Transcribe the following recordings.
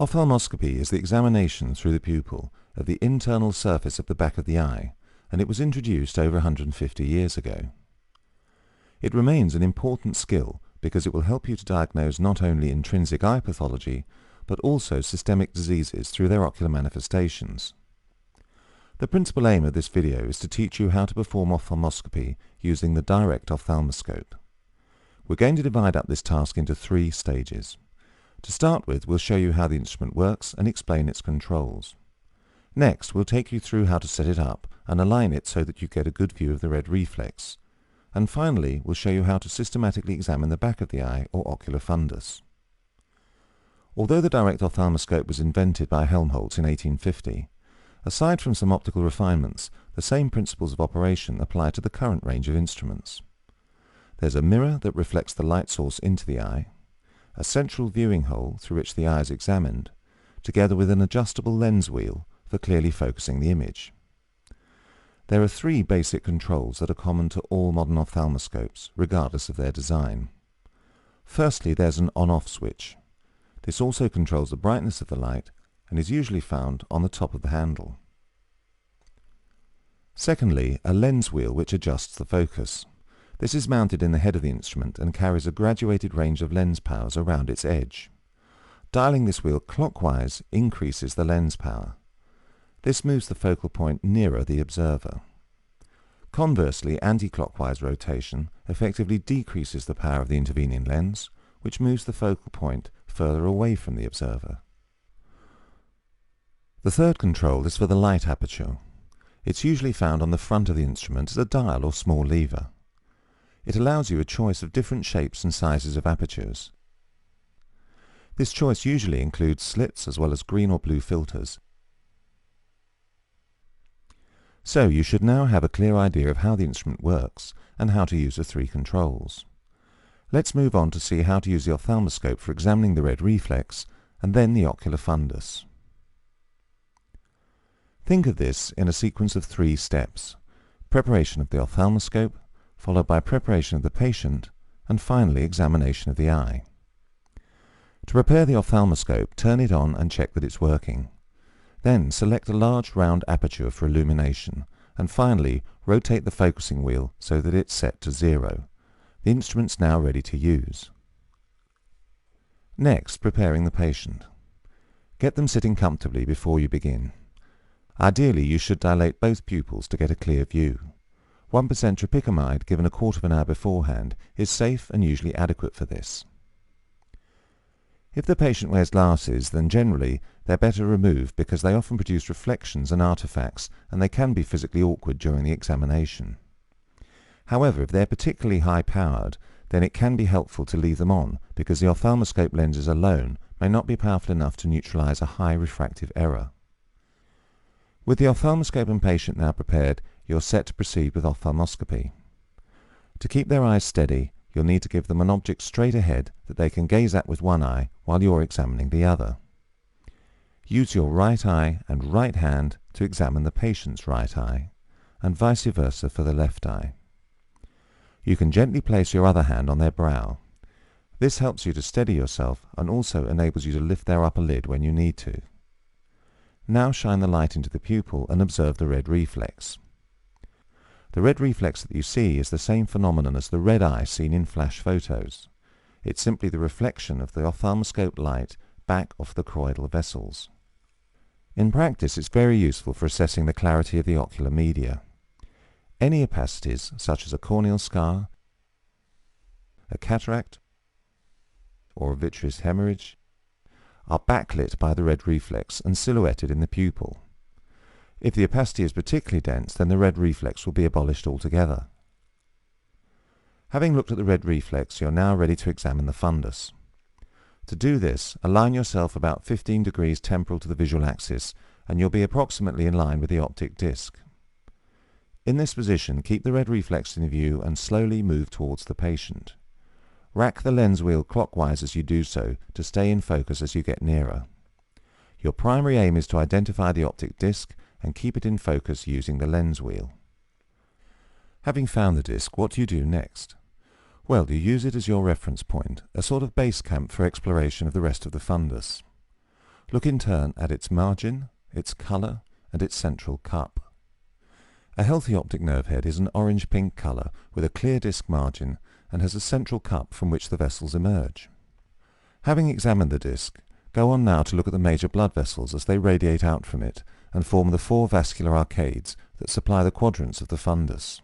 Ophthalmoscopy is the examination through the pupil of the internal surface of the back of the eye, and it was introduced over 150 years ago. It remains an important skill because it will help you to diagnose not only intrinsic eye pathology, but also systemic diseases through their ocular manifestations. The principal aim of this video is to teach you how to perform ophthalmoscopy using the direct ophthalmoscope. We're going to divide up this task into 3 stages. To start with, we'll show you how the instrument works and explain its controls. Next, we'll take you through how to set it up and align it so that you get a good view of the red reflex. And finally, we'll show you how to systematically examine the back of the eye or ocular fundus. Although the direct ophthalmoscope was invented by Helmholtz in 1850, aside from some optical refinements, the same principles of operation apply to the current range of instruments. There's a mirror that reflects the light source into the eye, a central viewing hole through which the eye is examined, together with an adjustable lens wheel for clearly focusing the image. There are 3 basic controls that are common to all modern ophthalmoscopes, regardless of their design. Firstly, there's an on-off switch. This also controls the brightness of the light and is usually found on the top of the handle. Secondly, a lens wheel which adjusts the focus. This is mounted in the head of the instrument and carries a graduated range of lens powers around its edge. Dialing this wheel clockwise increases the lens power. This moves the focal point nearer the observer. Conversely, anti-clockwise rotation effectively decreases the power of the intervening lens, which moves the focal point further away from the observer. The third control is for the light aperture. It's usually found on the front of the instrument as a dial or small lever. It allows you a choice of different shapes and sizes of apertures. This choice usually includes slits as well as green or blue filters. So you should now have a clear idea of how the instrument works and how to use the 3 controls. Let's move on to see how to use the ophthalmoscope for examining the red reflex and then the ocular fundus. Think of this in a sequence of 3 steps: preparation of the ophthalmoscope, followed by preparation of the patient, and finally examination of the eye. To prepare the ophthalmoscope, turn it on and check that it's working. Then select a large round aperture for illumination, and finally rotate the focusing wheel so that it's set to 0. The instrument's now ready to use. Next, preparing the patient. Get them sitting comfortably before you begin. Ideally, you should dilate both pupils to get a clear view. 1% tropicamide given a quarter of an hour beforehand is safe and usually adequate for this. If the patient wears glasses, then generally they're better removed because they often produce reflections and artifacts, and they can be physically awkward during the examination. However, if they're particularly high-powered, then it can be helpful to leave them on because the ophthalmoscope lenses alone may not be powerful enough to neutralize a high refractive error. With the ophthalmoscope and patient now prepared, you're set to proceed with ophthalmoscopy. To keep their eyes steady, you'll need to give them an object straight ahead that they can gaze at with one eye while you're examining the other. Use your right eye and right hand to examine the patient's right eye, and vice versa for the left eye. You can gently place your other hand on their brow. This helps you to steady yourself and also enables you to lift their upper lid when you need to. Now shine the light into the pupil and observe the red reflex. The red reflex that you see is the same phenomenon as the red eye seen in flash photos. It's simply the reflection of the ophthalmoscope light back off the choroidal vessels. In practice, it's very useful for assessing the clarity of the ocular media. Any opacities, such as a corneal scar, a cataract, or a vitreous hemorrhage, are backlit by the red reflex and silhouetted in the pupil. If the opacity is particularly dense, then the red reflex will be abolished altogether. Having looked at the red reflex, you're now ready to examine the fundus. To do this, align yourself about 15 degrees temporal to the visual axis, and you'll be approximately in line with the optic disc. In this position, keep the red reflex in view and slowly move towards the patient. Rack the lens wheel clockwise as you do so to stay in focus as you get nearer. Your primary aim is to identify the optic disc and keep it in focus using the lens wheel. Having found the disc, what do you do next? Well, you use it as your reference point, a sort of base camp for exploration of the rest of the fundus. Look in turn at its margin, its colour, and its central cup. A healthy optic nerve head is an orange-pink colour with a clear disc margin and has a central cup from which the vessels emerge. Having examined the disc, go on now to look at the major blood vessels as they radiate out from it and form the 4 vascular arcades that supply the quadrants of the fundus.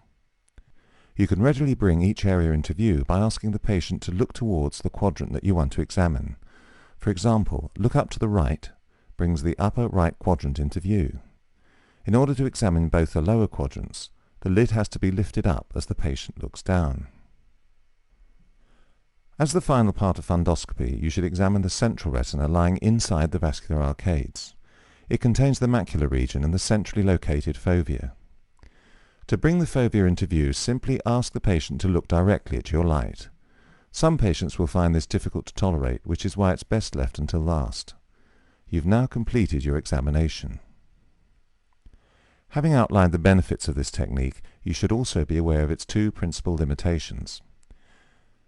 You can readily bring each area into view by asking the patient to look towards the quadrant that you want to examine. For example, look up to the right brings the upper right quadrant into view. In order to examine both the lower quadrants, the lid has to be lifted up as the patient looks down. As the final part of fundoscopy, you should examine the central retina lying inside the vascular arcades. It contains the macular region and the centrally located fovea. To bring the fovea into view, simply ask the patient to look directly at your light. Some patients will find this difficult to tolerate, which is why it's best left until last. You've now completed your examination. Having outlined the benefits of this technique, you should also be aware of its 2 principal limitations.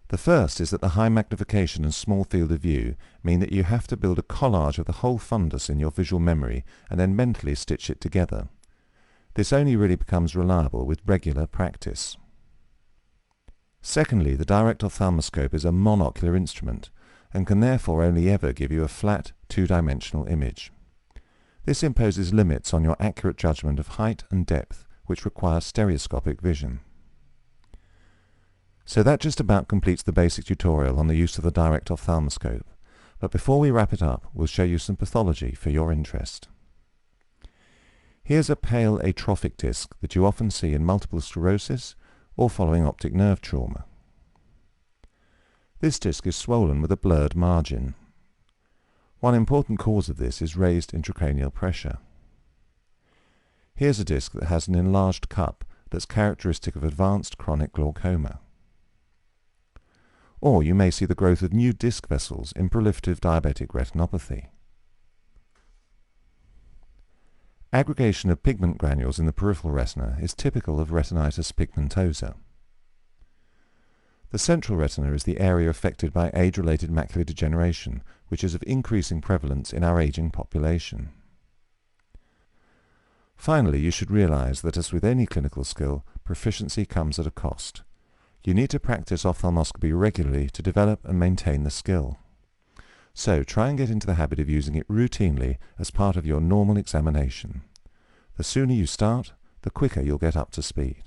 The first is that the high magnification and small field of view mean that you have to build a collage of the whole fundus in your visual memory and then mentally stitch it together. This only really becomes reliable with regular practice. Secondly, the direct ophthalmoscope is a monocular instrument and can therefore only ever give you a flat, 2-dimensional image. This imposes limits on your accurate judgment of height and depth, which requires stereoscopic vision. So that just about completes the basic tutorial on the use of the direct ophthalmoscope, but before we wrap it up, we'll show you some pathology for your interest. Here's a pale atrophic disc that you often see in multiple sclerosis or following optic nerve trauma. This disc is swollen with a blurred margin. One important cause of this is raised intracranial pressure. Here's a disc that has an enlarged cup that's characteristic of advanced chronic glaucoma. Or you may see the growth of new disc vessels in proliferative diabetic retinopathy. Aggregation of pigment granules in the peripheral retina is typical of retinitis pigmentosa. The central retina is the area affected by age-related macular degeneration, which is of increasing prevalence in our aging population. Finally, you should realize that as with any clinical skill, proficiency comes at a cost. You need to practice ophthalmoscopy regularly to develop and maintain the skill. So try and get into the habit of using it routinely as part of your normal examination. The sooner you start, the quicker you'll get up to speed.